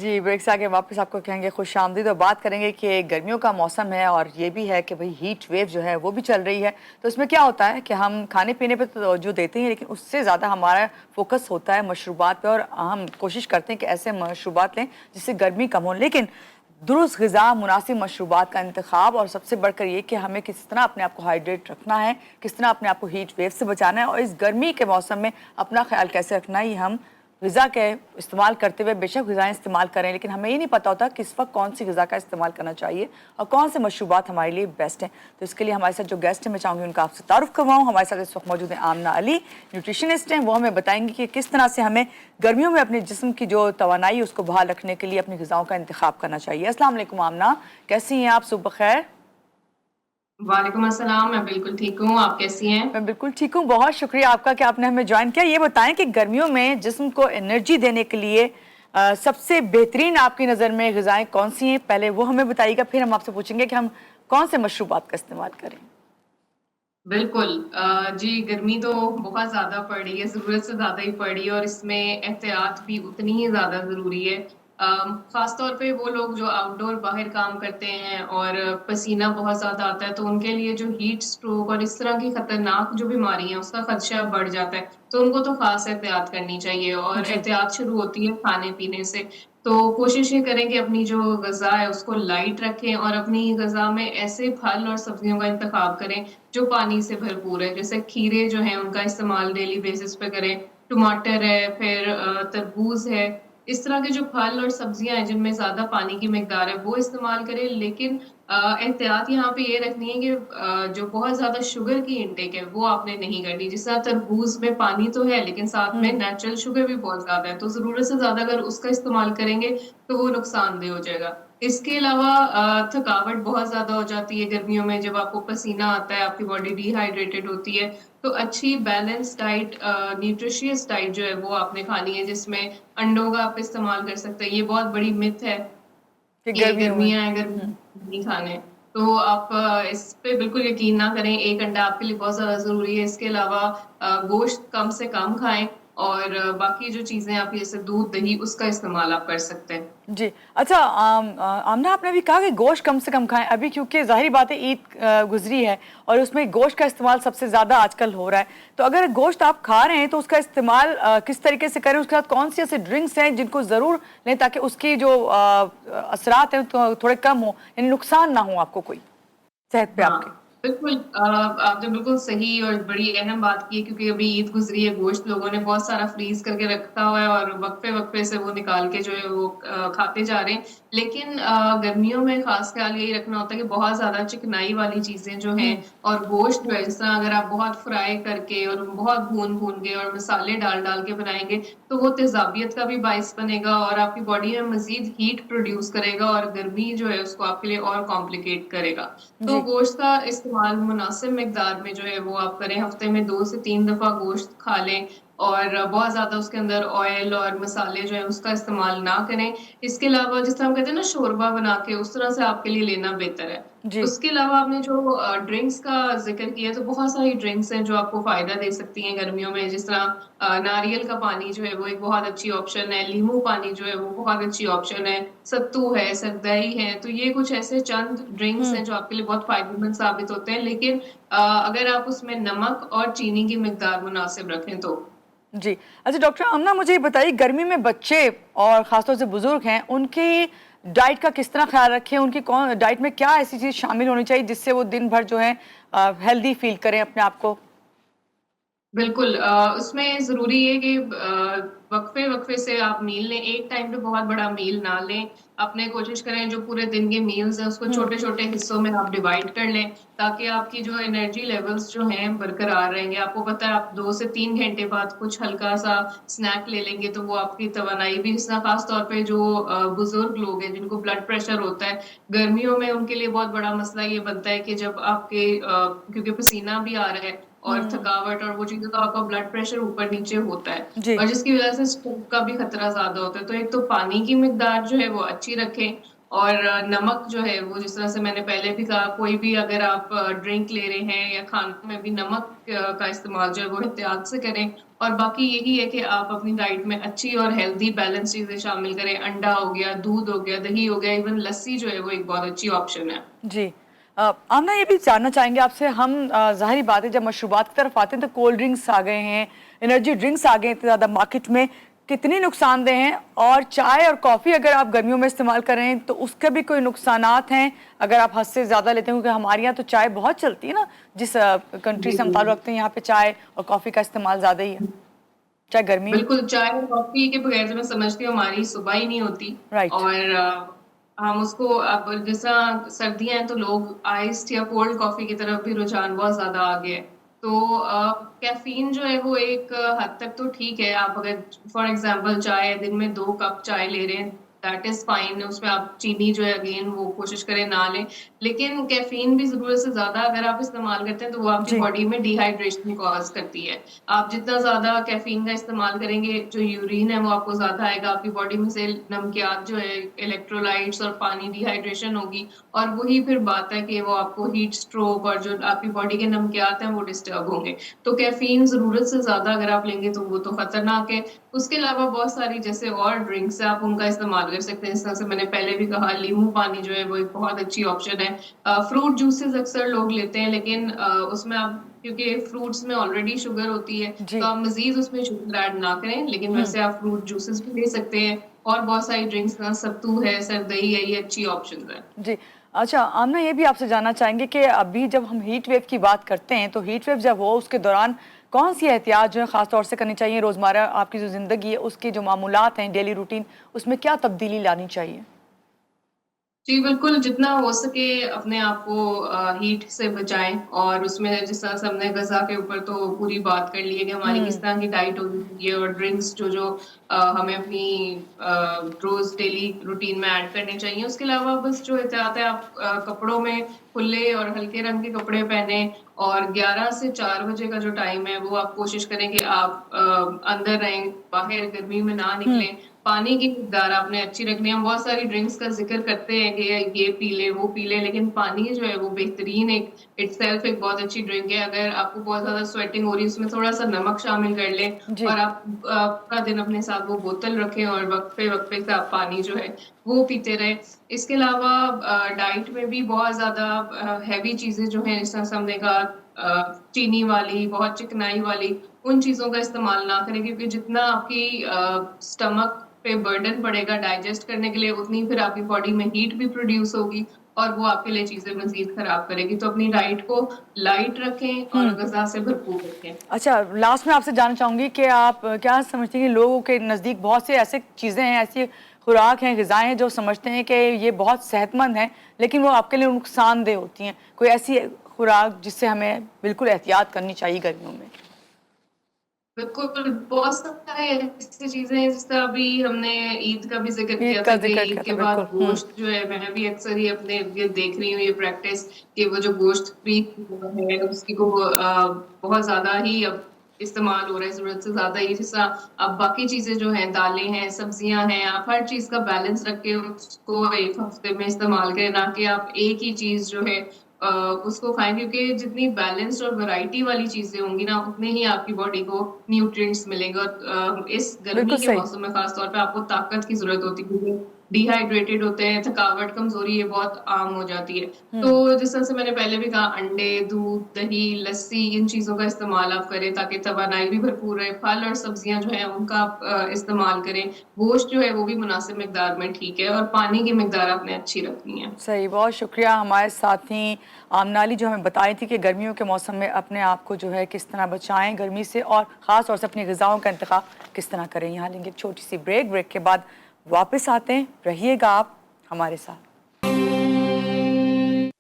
जी, break से आके वापस आपको कहेंगे खुशामदीद और बात करेंगे कि गर्मियों का मौसम है और ये भी है कि भाई हीट वेव जो है वो भी चल रही है। तो इसमें क्या होता है कि हम खाने पीने पे तो तवज्जो देते हैं, लेकिन उससे ज़्यादा हमारा फोकस होता है मशरूबात पे, और हम कोशिश करते हैं कि ऐसे मशरूबात लें जिससे गर्मी कम हो। लेकिन दुरुस्त ग़िज़ा, मुनासिब मशरूबात का इंतखाब, और सबसे बढ़कर ये कि हमें किस तरह अपने आप को हाइड्रेट रखना है, किस तरह अपने आप को हीट वेव से बचाना है, और इस गर्मी के मौसम में अपना ख्याल कैसे रखना है, ये हम ग़िज़ा के इस्तेमाल करते हुए बेशक ग़िज़ाएँ इस्तेमाल करें, लेकिन हमें ये नहीं पता होता कि इस वक्त कौन सी ग़िज़ा का इस्तेमाल करना चाहिए और कौन से मशरूबात हमारे लिए बेस्ट हैं। तो इसके लिए हमारे साथ जो गेस्ट हैं, मैं चाहूँगी उनका आपसे तारुफ़ करवाऊँ। हमारे साथ इस वक्त मौजूद हैं आमना अली, न्यूट्रिशनिस्ट हैं। वो हमें बताएंगी कि किस तरह से हमें गर्मियों में अपने जिस्म की जो तवानाई है उसको बहाल रखने के लिए अपनी ग़िज़ाओं का इंतखाब करना चाहिए। अस्सलाम वालेकुम आमना, कैसी हैं आप? सुबह खैर। वालेकुम अस्सलाम। मैं बिल्कुल ठीक हूँ। आप कैसी हैं? मैं बिल्कुल ठीक हूँ। बहुत शुक्रिया आपका कि आपने हमें ज्वाइन किया। ये बताएं कि गर्मियों में जिस्म को एनर्जी देने के लिए सबसे बेहतरीन आपकी नज़र में ग़िज़ाएँ कौन सी हैं? पहले वो हमें बताइएगा, फिर हम आपसे पूछेंगे कि हम कौन से मशरूबात का इस्तेमाल करें। बिल्कुल। जी, गर्मी तो बहुत ज़्यादा पड़ रही है, ज़रूरत से ज़्यादा ही पड़ रही है और इसमें एहतियात भी उतनी ही ज़्यादा ज़रूरी है। ख़ास तौर पे वो लोग जो आउटडोर बाहर काम करते हैं और पसीना बहुत ज़्यादा आता है, तो उनके लिए जो हीट स्ट्रोक और इस तरह की खतरनाक जो बीमारी है, उसका खदशा बढ़ जाता है। तो उनको तो ख़ास एहतियात करनी चाहिए और जी। एहतियात शुरू होती है खाने-पीने से। तो कोशिश ये करें कि अपनी जो ग़िज़ा है, उसको लाइट रखें और अपनी ग़िज़ा में ऐसे फल और सब्जियों का इंतख़ाब करें जो पानी से भरपूर है। जैसे खीरे जो हैं उनका इस्तेमाल डेली बेसिस पे करें, टमाटर है, फिर तरबूज़ है। इस तरह के जो फल और सब्जियाँ हैं जिनमें ज़्यादा पानी की मिकदार है वो इस्तेमाल करें, लेकिन एहतियात यहाँ पे ये रखनी है कि जो बहुत ज़्यादा शुगर की इंटेक है वो आपने नहीं करनी। जिस तरह तरबूज़ में पानी तो है, लेकिन साथ में नेचुरल शुगर भी बहुत ज़्यादा है, तो ज़रूरत से ज़्यादा अगर उसका इस्तेमाल करेंगे तो वो नुकसानदेह हो जाएगा। इसके अलावा थकावट बहुत ज़्यादा हो जाती है गर्मियों में, जब आपको पसीना आता है, आपकी बॉडी डिहाइड्रेटेड होती है, तो अच्छी बैलेंस डाइट, न्यूट्रिशियस डाइट जो है वो आपने खानी है, जिसमें अंडों का आप इस्तेमाल कर सकते हैं। ये बहुत बड़ी मिथ है कि कि गर्मियों में। गर्मियाँ हैं, गर्मी नहीं खाने। तो आप इस पे बिल्कुल यकीन ना करें, 1 अंडा आपके लिए बहुत ज़्यादा ज़रूरी है। इसके अलावा गोश्त कम से कम खाएँ और बाकी जो चीज़ें आप जैसे दूध, दही उसका इस्तेमाल आप कर सकते हैं। जी। अच्छा, आमना, आपने अभी कहा कि गोश्त कम से कम खाएँ, अभी क्योंकि ज़ाहिर बात है ईद गुज़री है और उसमें गोश्त का इस्तेमाल सबसे ज़्यादा आजकल हो रहा है। तो अगर गोश्त आप खा रहे हैं तो उसका इस्तेमाल किस तरीके से करें? उसके साथ कौन-सी ऐसे ड्रिंक्स हैं जिनको ज़रूर लें ताकि उसकी जो असरात हैं तो थोड़े कम हों, यानी नुकसान ना हो आपको कोई, सेहत पे आपके? हाँ, बिल्कुल। आपने बिल्कुल सही और बड़ी अहम बात की है, क्योंकि अभी ईद गुज़री है, गोश्त लोगों ने बहुत सारा फ्रीज़ करके रखा हुआ है और वक़्फ़े-वक़्फ़े से वो निकाल के जो है वो खाते जा रहे हैं। लेकिन गर्मियों में ख़ास ख़्याल यही रखना होता है कि बहुत ज़्यादा चिकनाई वाली चीज़ें जो हैं हुँ। और गोश्त जो है, जिस तरह अगर आप बहुत फ्राई करके और बहुत भून-भून के और मसाले डाल-डाल के बनाएँगे, तो वो तेज़ाबियत का भी बाइस बनेगा और आपकी बॉडी में मज़ीद हीट प्रोड्यूस करेगा और गर्मी जो है उसको आपके लिए और कॉम्प्लिकेट करेगा। तो जी। गोश्त का इस्तेमाल मुनासिब मिकदार में जो है वो आप करें, हफ्ते में 2 से 3 दफ़ा गोश्त खा लें और बहुत ज़्यादा उसके अंदर ऑयल और मसाले जो है उसका इस्तेमाल ना करें। इसके अलावा जिस तरह हम कहते हैं ना शोरबा बना के, उस तरह से आपके लिए लेना बेहतर है। जी। उसके अलावा आपने जो ड्रिंक्स का ज़िक्र किया, तो बहुत सारी ड्रिंक्स हैं जो आपको फ़ायदा दे सकती हैं गर्मियों में। जिस तरह नारियल का पानी जो है वो एक बहुत अच्छी ऑप्शन है, नींबू पानी जो है वो बहुत अच्छी ऑप्शन है, सत्तू है, सरदई है। तो ये कुछ ऐसे चंद ड्रिंक्स हुँ। हैं जो आपके लिए बहुत फ़ायदेमंद साबित होते हैं, लेकिन अगर आप उसमें नमक और चीनी की मिकदार मुनासिब रखें तो। जी। अच्छा डॉक्टर आमना, मुझे ये बताइए, गर्मी में बच्चे और ख़ासतौर से बुज़ुर्ग हैं, उनकी डाइट का किस तरह ख़्याल रखें? उनकी कौन डाइट में क्या ऐसी चीज़ शामिल होनी चाहिए जिससे वो दिन भर जो है हेल्दी फ़ील करें अपने आप को? बिल्कुल। उसमें ज़रूरी है कि वक़्फ़े-वक़्फ़े से आप मील लें, एक टाइम पे बहुत बड़ा मील ना लें। अपने कोशिश करें जो पूरे दिन के मील्स हैं उसको हुँ। छोटे-छोटे हिस्सों में आप डिवाइड कर लें, ताकि आपकी जो एनर्जी लेवल्स जो हैं बरकरार रहेंगे। आपको पता है आप 2 से 3 घंटे बाद कुछ हल्का-सा स्नैक ले लेंगे तो वो आपकी तवानाई भी, जिस तरह ख़ास तौर पे जो बुज़ुर्ग लोग हैं जिनको ब्लड प्रेशर होता है, गर्मियों में उनके लिए बहुत बड़ा मसला ये बनता है कि जब आपके क्योंकि पसीना भी आ रहा है और हुँ। थकावट और वो चीज़ें, तो आपका ब्लड प्रेशर ऊपर-नीचे होता है जी। और जिसकी वज़ह से स्ट्रोक का भी खतरा ज़्यादा होता है। तो एक तो पानी की मिकदार जो है वो अच्छी रखें और नमक जो है वो, जिस तरह से मैंने पहले भी कहा, कोई भी अगर आप ड्रिंक ले रहे हैं या खाने में भी नमक का इस्तेमाल जो है वो एहतियात से करें। और बाकी यही है कि आप अपनी डाइट में अच्छी और हेल्दी बैलेंस चीजें शामिल करें। अंडा हो गया, दूध हो गया, दही हो गया, इवन लस्सी जो है वो एक बहुत अच्छी ऑप्शन है। जी। आमना, ये भी जानना चाहेंगे आपसे, हम ज़ाहिरी बात है जब मशरूबात की तरफ आते हैं तो कोल्ड ड्रिंक्स आ गए हैं, एनर्जी ड्रिंक्स आ गए हैं इतने ज़्यादा मार्केट में, कितनी नुकसानदेह हैं? और चाय और कॉफ़ी अगर आप गर्मियों में इस्तेमाल कर रहे हैं तो उसके भी कोई नुकसानात हैं अगर आप हद से ज़्यादा लेते हैं? क्योंकि हमारे यहाँ तो चाय बहुत चलती है ना, जिस कंट्री जी से हम जी ताल्लुक़ रखते हैं यहाँ पे चाय और कॉफ़ी का इस्तेमाल ज़्यादा ही है, चाहे गर्मी हो। बिल्कुल, चाय और कॉफी के बगैर तो मैं समझती हूँ हमारी सुबह ही नहीं होती। राइट। और हम उसको, अब जैसा सर्दियां हैं तो लोग आइस्ड या कोल्ड कॉफी की तरफ भी रुझान बहुत ज्यादा आ गया है। तो कैफीन जो है वो एक हद तक तो ठीक है। आप अगर फॉर एग्जांपल चाय दिन में 2 कप चाय ले रहे हैं, दैट इज फाइन। उसमें आप चीनी जो है अगेन वो कोशिश करें ना लें। लेकिन कैफीन भी जरूरत से ज्यादा अगर आप इस्तेमाल करते हैं तो वो आपकी जी। बॉडी में डिहाइड्रेशन कॉज करती है। आप जितना ज्यादा कैफीन का इस्तेमाल करेंगे, जो यूरिन है वो आपको ज्यादा आएगा, आपकी बॉडी में से नमकियात जो है, इलेक्ट्रोलाइट्स और पानी, डिहाइड्रेशन होगी। और वही फिर बात है कि वो आपको हीट स्ट्रोक और जो आपकी बॉडी के नमकियात हैं वो डिस्टर्ब होंगे। तो कैफीन जरूरत से ज्यादा अगर आप लेंगे तो वो तो खतरनाक है। उसके अलावा बहुत सारी जैसे और ड्रिंक्स है, आप उनका इस्तेमाल कर सकते हैं। इस तरह से मैंने पहले भी कहा, नींबू पानी जो है वो एक बहुत अच्छी ऑप्शन है। फ्रूट जूसेस अक्सर लोग लेते हैं, लेकिन उसमें आप, क्योंकि फ्रूट्स में ऑलरेडी शुगर होती है, तो जी। आप मजीद उसमें शुगर ऐड ना करें। लेकिन हम्म। वैसे आप फ्रूट जूसेस भी ले सकते हैं। और बहुत सारी ड्रिंक्स ना, सत्तू है, सरदई है, ये अच्छी ऑप्शन है। जी। अच्छा आमना, ये भी आपसे जानना चाहेंगे कि अभी जब हम हीट वेव की बात करते हैं तो हीट वेव जब हो उसके दौरान कौन सी एहतियात जो है ख़ास तौर से करनी चाहिए? रोज़मर्रा आपकी जो ज़िंदगी है उसके जो मामूलात हैं, डेली रूटीन, उसमें क्या तब्दीली लानी चाहिए? जी बिल्कुल, जितना हो सके अपने आप को हीट से बचाएं। और उसमें जिस तरह से हमने गज़ा के ऊपर तो पूरी बात कर ली है कि हमारी किस हम्म। तरह की डाइट होनी चाहिए, और ड्रिंक्स जो जो हमें अपनी रोज डेली रूटीन में ऐड करनी चाहिए। उसके अलावा बस जो एहतियात है, आप कपड़ों में खुले और हल्के रंग के कपड़े पहने। और 11 से 4 बजे का जो टाइम है वो आप कोशिश करें कि आप अंदर रहें, बाहर गर्मी में ना हम्म। निकलें। पानी की मिकदार आपने अच्छी रखनी है। हम बहुत सारी ड्रिंक्स का जिक्र करते हैं कि ये पी ले, वो पी ले, लेकिन पानी जो है वो बेहतरीन, एक इटसेल्फ एक बहुत अच्छी ड्रिंक है। अगर आपको बहुत ज्यादा स्वेटिंग हो रही है, उसमें थोड़ा सा नमक शामिल कर लें। जी। और आप पूरा दिन अपने साथ वो बोतल रखें और वक्त पे से आप पानी जो है वो पीते रहें। इसके अलावा डाइट में भी बहुत ज्यादा हैवी चीजें जो है, जैसा हमने कहा, चीनी वाली, बहुत चिकनाई वाली, उन चीजों का इस्तेमाल ना करें। क्योंकि जितना आपकी स्टमक पे बर्डन पड़ेगा डाइजेस्ट करने के लिए, उतनी फिर आपकी बॉडी में हीट भी प्रोड्यूस होगी और वो आपके लिए चीजें मजीद खराब करेगी। तो अपनी डाइट को लाइट रखें और हम्म। गज़ा से भरपूर रखें। अच्छा, लास्ट में आपसे जानना चाहूँगी कि आप क्या समझते हैं कि लोगों के नज़दीक बहुत से ऐसे चीज़ें हैं, ऐसी खुराक हैं, ग़िज़ाएँ हैं जो समझते हैं कि ये बहुत सेहतमंद हैं, लेकिन वो आपके लिए नुकसानदेह होती हैं? कोई ऐसी खुराक जिससे हमें बिल्कुल एहतियात करनी चाहिए गर्मियों में? बिल्कुल, बहुत सारे ऐसी चीजें हैं। जैसे अभी हमने ईद का भी जिक्र ईद किया का था कि ज़िक्र ईद किया के था, बाद बिल्कुल। गोश्त जो है, मैं भी अक्सर ही अपने इर्द-गिर्द देख रही हूँ ये प्रैक्टिस, कि वो जो गोश्त खरीद है उसकी को बहुत ज्यादा ही अब इस्तेमाल हो रहा है, जरूरत से ज्यादा ही। जैसा अब बाकी चीजें जो हैं, दालें हैं, सब्जियां हैं, आप हर चीज का बैलेंस रख के उसको एक हफ्ते में इस्तेमाल करें, ना कि आप एक ही चीज जो है उसको खाएं। क्योंकि जितनी बैलेंस्ड और वैरायटी वाली चीजें होंगी ना, उतने ही आपकी बॉडी को न्यूट्रिएंट्स मिलेंगे। और इस बिल्कुल गर्मी के सही। मौसम में खास तौर पे आपको ताकत की जरूरत होती है, क्योंकि डिहाइड्रेटेड होते हैं, थकावट, कमजोरी ये बहुत आम हो जाती है। तो हुँ। जिस तरह से मैंने पहले भी कहा, अंडे, दूध, दही, लस्सी, इन चीजों का इस्तेमाल आप करें ताकि तवानाई भी भरपूर रहे। फल और सब्जियां जो है उनका आप इस्तेमाल करें। गोश्त जो है वो भी मुनासिब मिकदार में ठीक है। और पानी की मिकदार आपने अच्छी रखनी है। सही, बहुत शुक्रिया। हमारे साथी आमनाली जो हमें बताई थी कि गर्मियों के मौसम में अपने आप को जो है किस तरह बचाएं गर्मी से, और ख़ास तौर से अपनी ग़िज़ाओं का इंतख़ाब किस तरह करें। यहाँ लेंगे एक छोटी सी ब्रेक के बाद वापस आते हैं। रहिएगा आप हमारे साथ।